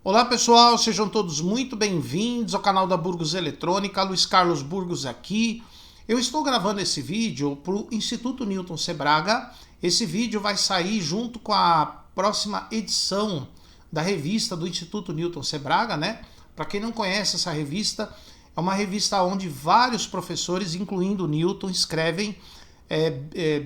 Olá pessoal, sejam todos muito bem-vindos ao canal da Burgos Eletrônica, Luiz Carlos Burgos aqui. Eu estou gravando esse vídeo para o Instituto Newton Sebraga. Esse vídeo vai sair junto com a próxima edição da revista do Instituto Newton Sebraga, né? Para quem não conhece essa revista, é uma revista onde vários professores, incluindo o Newton, escrevem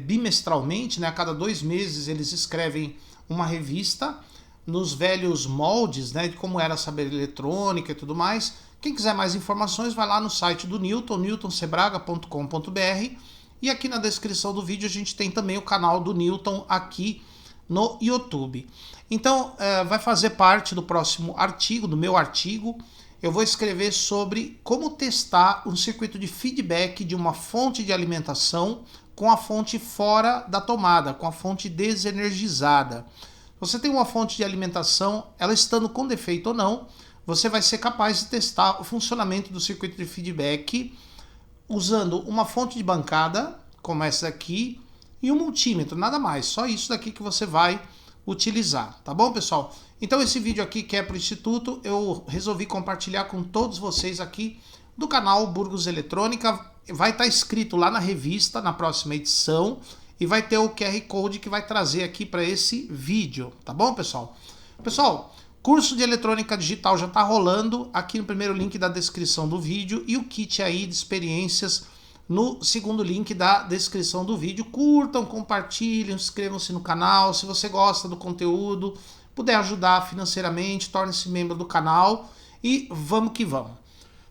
bimestralmente, né? A cada 2 meses eles escrevem uma revista nos velhos moldes, né, de como era a saber eletrônica e tudo mais. Quem quiser mais informações, vai lá no site do Newton, newtonsebraga.com.br, e aqui na descrição do vídeo a gente tem também o canal do Newton aqui no YouTube. Então, vai fazer parte do próximo artigo, do meu artigo. Eu vou escrever sobre como testar um circuito de feedback de uma fonte de alimentação com a fonte fora da tomada, com a fonte desenergizada. Você tem uma fonte de alimentação, ela estando com defeito ou não, você vai ser capaz de testar o funcionamento do circuito de feedback usando uma fonte de bancada, como essa aqui, e um multímetro, nada mais. Só isso daqui que você vai utilizar, tá bom, pessoal? Então esse vídeo aqui que é para o Instituto, eu resolvi compartilhar com todos vocês aqui do canal Burgos Eletrônica. Vai estar escrito lá na revista, na próxima edição, e vai ter o QR Code que vai trazer aqui para esse vídeo, tá bom, pessoal? Pessoal, curso de eletrônica digital já está rolando aqui no primeiro link da descrição do vídeo e o kit aí de experiências no segundo link da descrição do vídeo. Curtam, compartilhem, inscrevam-se no canal. Se você gosta do conteúdo, puder ajudar financeiramente, torne-se membro do canal e vamos que vamos.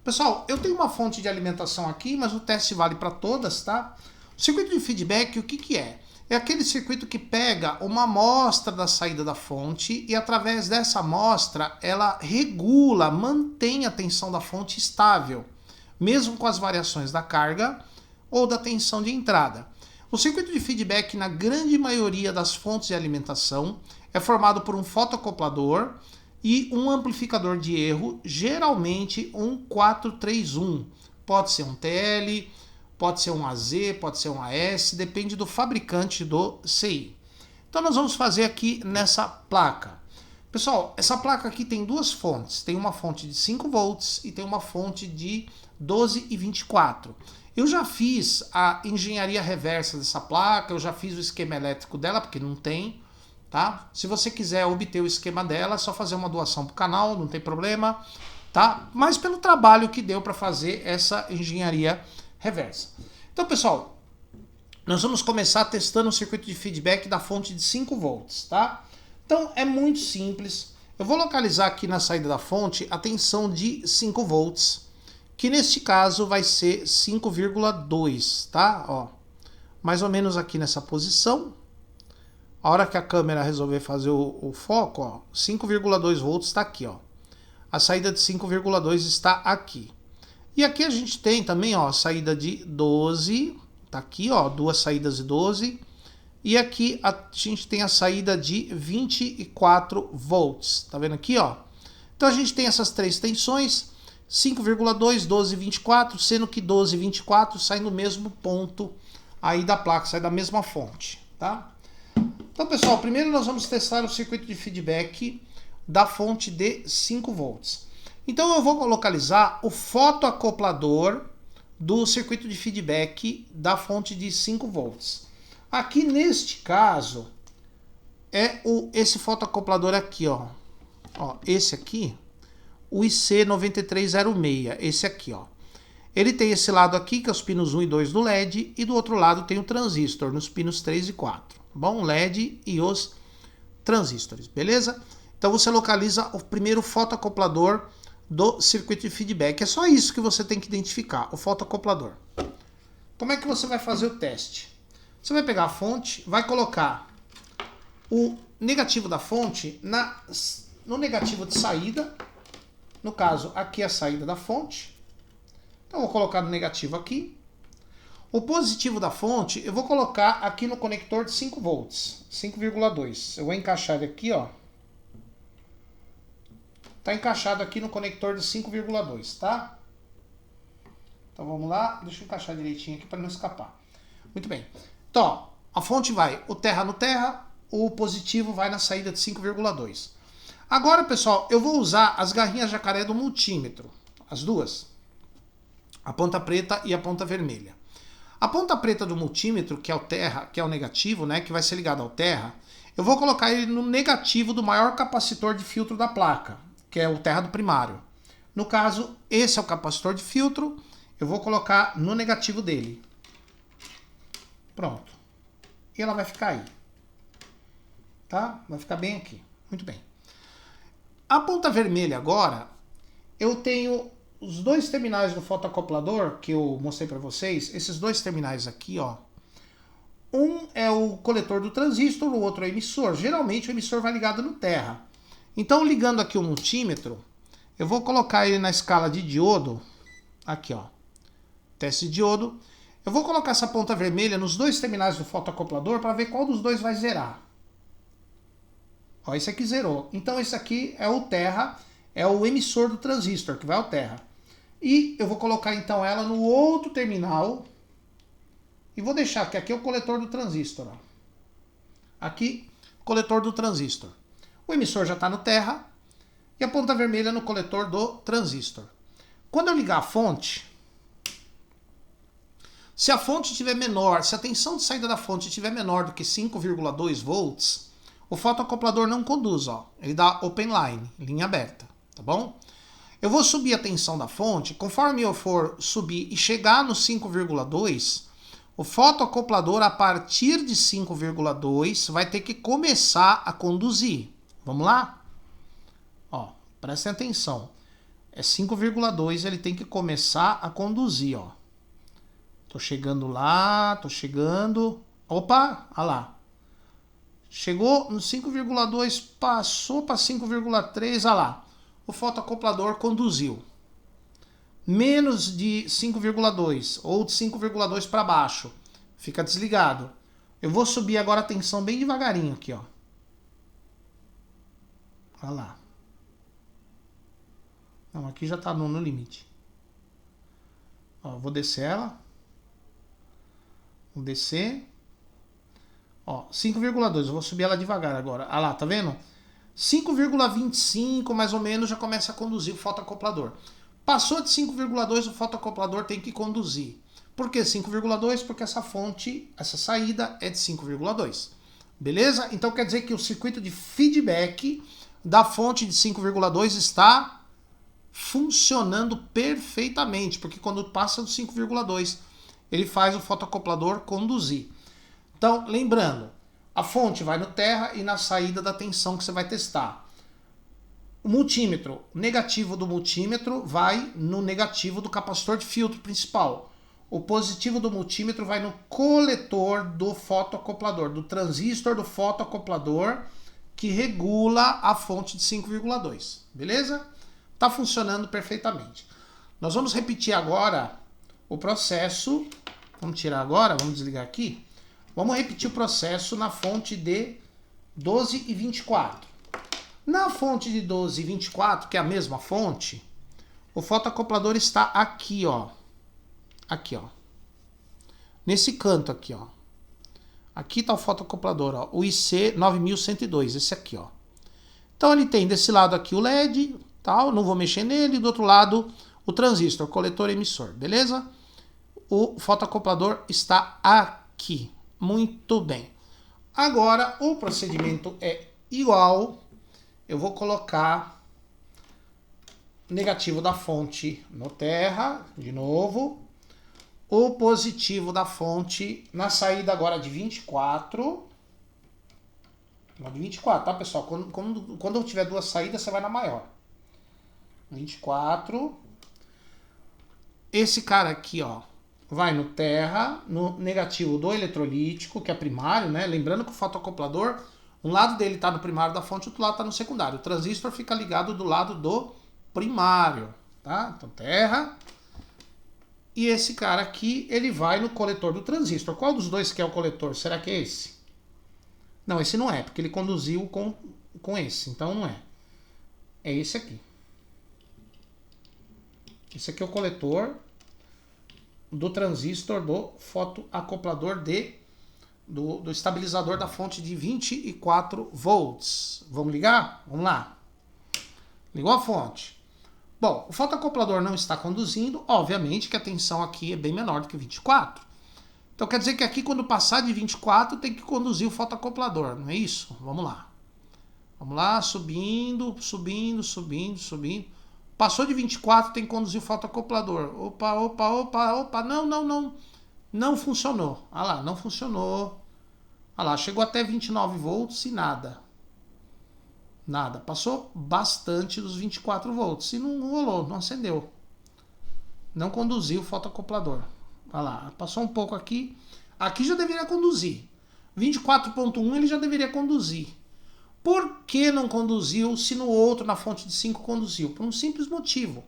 Pessoal, eu tenho uma fonte de alimentação aqui, mas o teste vale para todas, tá? O circuito de feedback, o que é? É aquele circuito que pega uma amostra da saída da fonte e através dessa amostra ela regula, mantém a tensão da fonte estável, mesmo com as variações da carga ou da tensão de entrada. O circuito de feedback, na grande maioria das fontes de alimentação, é formado por um fotoacoplador e um amplificador de erro, geralmente um 431. Pode ser um TL, pode ser um AZ, pode ser um AS, depende do fabricante do CI. Então nós vamos fazer aqui nessa placa. Pessoal, essa placa aqui tem 2 fontes. Tem uma fonte de 5 volts e tem uma fonte de 12 e 24. Eu já fiz a engenharia reversa dessa placa, eu já fiz o esquema elétrico dela, porque não tem, tá? Se você quiser obter o esquema dela, é só fazer uma doação para o canal, não tem problema, tá? Mas pelo trabalho que deu para fazer essa engenharia reversa. Então, pessoal, nós vamos começar testando o circuito de feedback da fonte de 5 volts, tá? Então, é muito simples. Eu vou localizar aqui na saída da fonte a tensão de 5 volts, que neste caso vai ser 5,2, tá? Ó, mais ou menos aqui nessa posição. A hora que a câmera resolver fazer o foco, ó, 5,2 volts está aqui, ó. A saída de 5,2 está aqui. E aqui a gente tem também, ó, saída de 12, tá aqui, ó, 2 saídas de 12. E aqui a gente tem a saída de 24 volts, tá vendo aqui, ó? Então a gente tem essas 3 tensões, 5,2, 12 e 24, sendo que 12 e 24 saem no mesmo ponto aí da placa, sai da mesma fonte, tá? Então, pessoal, primeiro nós vamos testar o circuito de feedback da fonte de 5 volts. Então eu vou localizar o fotoacoplador do circuito de feedback da fonte de 5 volts. Aqui neste caso é esse fotoacoplador aqui, ó. Esse aqui, o IC9306, esse aqui, ó. Ele tem esse lado aqui, que é os pinos 1 e 2 do LED, e do outro lado tem o transistor, nos pinos 3 e 4. Bom, LED e os transistores, beleza? Então você localiza o primeiro fotoacoplador do circuito de feedback. É só isso que você tem que identificar, o fotoacoplador. Como é que você vai fazer o teste? Você vai pegar a fonte, vai colocar o negativo da fonte no negativo de saída. No caso, aqui é a saída da fonte. Então, eu vou colocar no negativo aqui. O positivo da fonte, eu vou colocar aqui no conector de 5 volts, 5,2. Eu vou encaixar ele aqui, ó. Tá encaixado aqui no conector de 5,2, tá? Então vamos lá, deixa eu encaixar direitinho aqui para não escapar. Muito bem. Então, ó, a fonte vai o terra no terra, o positivo vai na saída de 5,2. Agora, pessoal, eu vou usar as garrinhas jacaré do multímetro. As duas. A ponta preta e a ponta vermelha. A ponta preta do multímetro, que é o terra, que é o negativo, né, que vai ser ligado ao terra, eu vou colocar ele no negativo do maior capacitor de filtro da placa, que é o terra do primário. No caso, esse é o capacitor de filtro, eu vou colocar no negativo dele. Pronto. E ela vai ficar aí. Tá? Vai ficar bem aqui. Muito bem. A ponta vermelha agora, eu tenho os dois terminais do fotoacoplador que eu mostrei para vocês, esses dois terminais aqui, ó. Um é o coletor do transistor, o outro é o emissor. Geralmente o emissor vai ligado no terra. Então, ligando aqui o multímetro, eu vou colocar ele na escala de diodo. Aqui, ó. Teste de diodo. Eu vou colocar essa ponta vermelha nos dois terminais do fotoacoplador para ver qual dos dois vai zerar. Ó, esse aqui zerou. Então esse aqui é o terra, é o emissor do transistor, que vai ao terra. E eu vou colocar então ela no outro terminal. E vou deixar que aqui é o coletor do transistor. Ó. Aqui, coletor do transistor. O emissor já está no terra. E a ponta vermelha no coletor do transistor. Quando eu ligar a fonte, se a fonte estiver menor, se a tensão de saída da fonte estiver menor do que 5,2 volts, o fotoacoplador não conduz, ó. Ele dá open line, linha aberta, tá bom? Eu vou subir a tensão da fonte, conforme eu for subir e chegar no 5,2, o fotoacoplador a partir de 5,2 vai ter que começar a conduzir. Vamos lá? Ó, prestem atenção. É 5,2, ele tem que começar a conduzir, ó. Tô chegando lá, tô chegando. Opa, olha lá. Chegou no 5,2, passou para 5,3, olha lá. O fotoacoplador conduziu. Menos de 5,2 ou de 5,2 para baixo. Fica desligado. Eu vou subir agora a tensão bem devagarinho aqui, ó. Olha lá. Não, aqui já tá no limite. Ó, vou descer ela. Vou descer. Ó, 5,2. Eu vou subir ela devagar agora. Ah lá, tá vendo? 5,25 mais ou menos já começa a conduzir o fotoacoplador. Passou de 5,2, o fotoacoplador tem que conduzir. Por que 5,2? Porque essa fonte, essa saída é de 5,2. Beleza? Então quer dizer que o circuito de feedback da fonte de 5,2 está funcionando perfeitamente, porque quando passa do 5,2, ele faz o fotoacoplador conduzir. Então, lembrando, a fonte vai no terra e na saída da tensão que você vai testar. O multímetro, o negativo do multímetro vai no negativo do capacitor de filtro principal. O positivo do multímetro vai no coletor do fotoacoplador, do transistor do fotoacoplador, que regula a fonte de 5,2. Beleza? Está funcionando perfeitamente. Nós vamos repetir agora o processo. Vamos tirar agora, vamos desligar aqui. Vamos repetir o processo na fonte de 12 e 24. Na fonte de 12 e 24, que é a mesma fonte, o fotoacoplador está aqui, ó. Aqui, ó. Nesse canto aqui, ó. Aqui está o fotoacoplador, ó. O IC 9102, esse aqui, ó. Então ele tem desse lado aqui o LED, tal, não vou mexer nele, do outro lado o transistor, coletor e emissor, beleza? O fotoacoplador está aqui. Muito bem. Agora o procedimento é igual. Eu vou colocar negativo da fonte no terra, de novo. O positivo da fonte na saída agora de 24. Na de 24, tá, pessoal? Quando eu tiver duas saídas, você vai na maior. 24. Esse cara aqui, ó, vai no terra, no negativo do eletrolítico, que é primário, né? Lembrando que o fotoacoplador, um lado dele está no primário da fonte, o outro lado está no secundário. O transistor fica ligado do lado do primário, tá? Então, terra. E esse cara aqui, ele vai no coletor do transistor. Qual dos dois que é o coletor? Será que é esse? Não, esse não é, porque ele conduziu com esse. Então, não é. É esse aqui. Esse aqui é o coletor do transistor do fotoacoplador do estabilizador da fonte de 24 volts. Vamos ligar? Vamos lá. Ligou a fonte. Bom, o fotoacoplador não está conduzindo, obviamente que a tensão aqui é bem menor do que 24. Então quer dizer que aqui quando passar de 24 tem que conduzir o fotoacoplador, não é isso? Vamos lá. Vamos lá, subindo, subindo, subindo, subindo. Passou de 24, tem que conduzir o fotoacoplador. Opa, opa, opa, opa, não, não, não. Não funcionou. Olha lá, não funcionou. Olha lá, chegou até 29 volts e nada. Nada. Passou bastante dos 24 volts e não rolou, não acendeu. Não conduziu o fotoacoplador. Olha lá, passou um pouco aqui. Aqui já deveria conduzir. 24.1 ele já deveria conduzir. Por que não conduziu se no outro, na fonte de 5, conduziu? Por um simples motivo.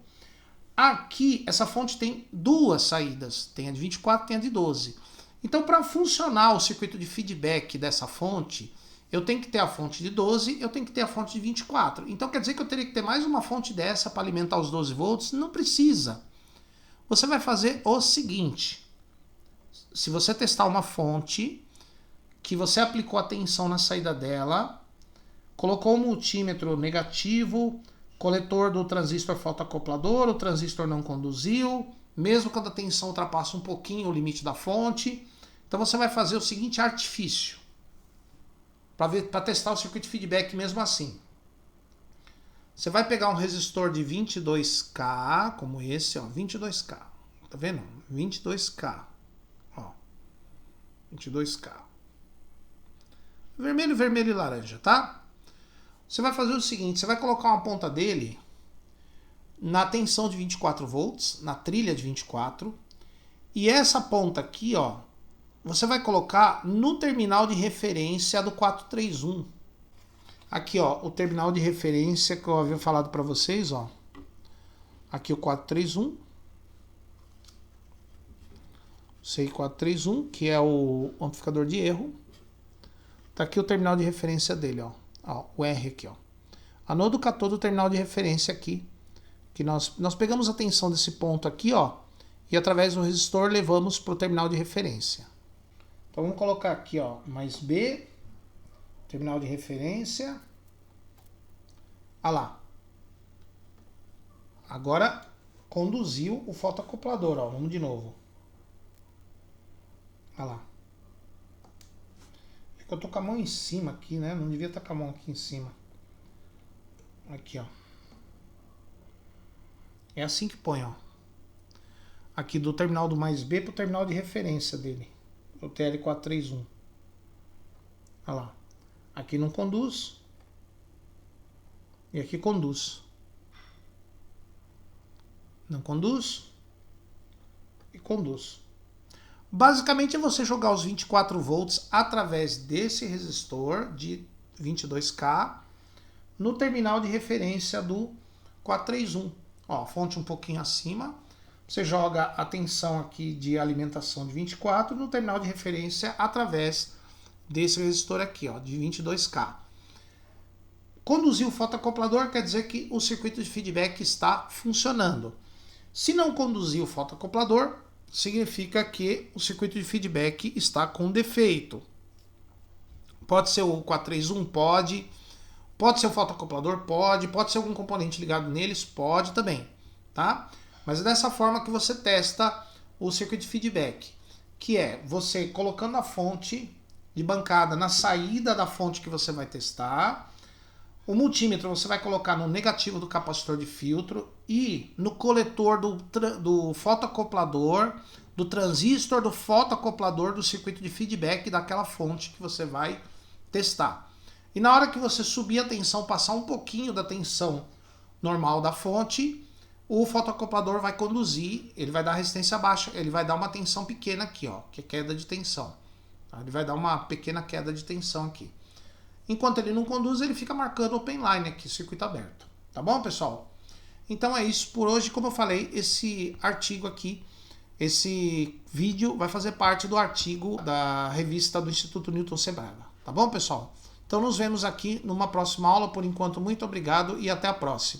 Aqui, essa fonte tem duas saídas. Tem a de 24 e tem a de 12. Então, para funcionar o circuito de feedback dessa fonte, eu tenho que ter a fonte de 12, eu tenho que ter a fonte de 24. Então, quer dizer que eu teria que ter mais uma fonte dessa para alimentar os 12 volts? Não precisa. Você vai fazer o seguinte. Se você testar uma fonte que você aplicou a tensão na saída dela, colocou o multímetro negativo, coletor do transistor fotoacoplador, o transistor não conduziu, mesmo quando a tensão ultrapassa um pouquinho o limite da fonte. Então você vai fazer o seguinte artifício, para testar o circuito de feedback mesmo assim. Você vai pegar um resistor de 22K, como esse, ó, 22K. Tá vendo? 22K. Ó, 22K. Vermelho, vermelho e laranja, tá? Você vai fazer o seguinte, você vai colocar uma ponta dele na tensão de 24 volts, na trilha de 24, e essa ponta aqui, ó, você vai colocar no terminal de referência do 431. Aqui, ó, o terminal de referência que eu havia falado para vocês, ó. Aqui o 431. CI 431, que é o amplificador de erro. Tá aqui o terminal de referência dele, ó. Ó, o R aqui, ó. Anodo catou do terminal de referência aqui, que nós pegamos a tensão desse ponto aqui, ó, e através do resistor levamos para o terminal de referência. Então vamos colocar aqui, ó, mais B, terminal de referência. Olha lá. Agora conduziu o fotoacoplador, ó. Vamos de novo. Olha lá. Eu tô com a mão em cima aqui, né? Não devia estar com a mão aqui em cima. Aqui, ó. É assim que põe, ó. Aqui do terminal do mais B pro terminal de referência dele. O TL431. Olha lá. Aqui não conduz. E aqui conduz. Não conduz. E conduz. Basicamente é você jogar os 24 volts através desse resistor de 22K no terminal de referência do 431. Ó, fonte um pouquinho acima. Você joga a tensão aqui de alimentação de 24 no terminal de referência através desse resistor aqui, ó, de 22K. Conduzir o fotoacoplador quer dizer que o circuito de feedback está funcionando. Se não conduzir o fotoacoplador, significa que o circuito de feedback está com defeito. Pode ser o 431? Pode ser o fotoacoplador? Pode ser algum componente ligado neles? Pode também, tá? Mas é dessa forma que você testa o circuito de feedback, que é você colocando a fonte de bancada na saída da fonte que você vai testar. O multímetro você vai colocar no negativo do capacitor de filtro e no coletor do fotoacoplador, do transistor do fotoacoplador do circuito de feedback daquela fonte que você vai testar. E na hora que você subir a tensão, passar um pouquinho da tensão normal da fonte, o fotoacoplador vai conduzir, ele vai dar resistência baixa, ele vai dar uma tensão pequena aqui, ó, que é queda de tensão. Tá? Ele vai dar uma pequena queda de tensão aqui. Enquanto ele não conduz, ele fica marcando open line aqui, circuito aberto. Tá bom, pessoal? Então é isso por hoje. Como eu falei, esse artigo aqui, esse vídeo vai fazer parte do artigo da revista do Instituto Newton Sebraga. Tá bom, pessoal? Então nos vemos aqui numa próxima aula. Por enquanto, muito obrigado e até a próxima.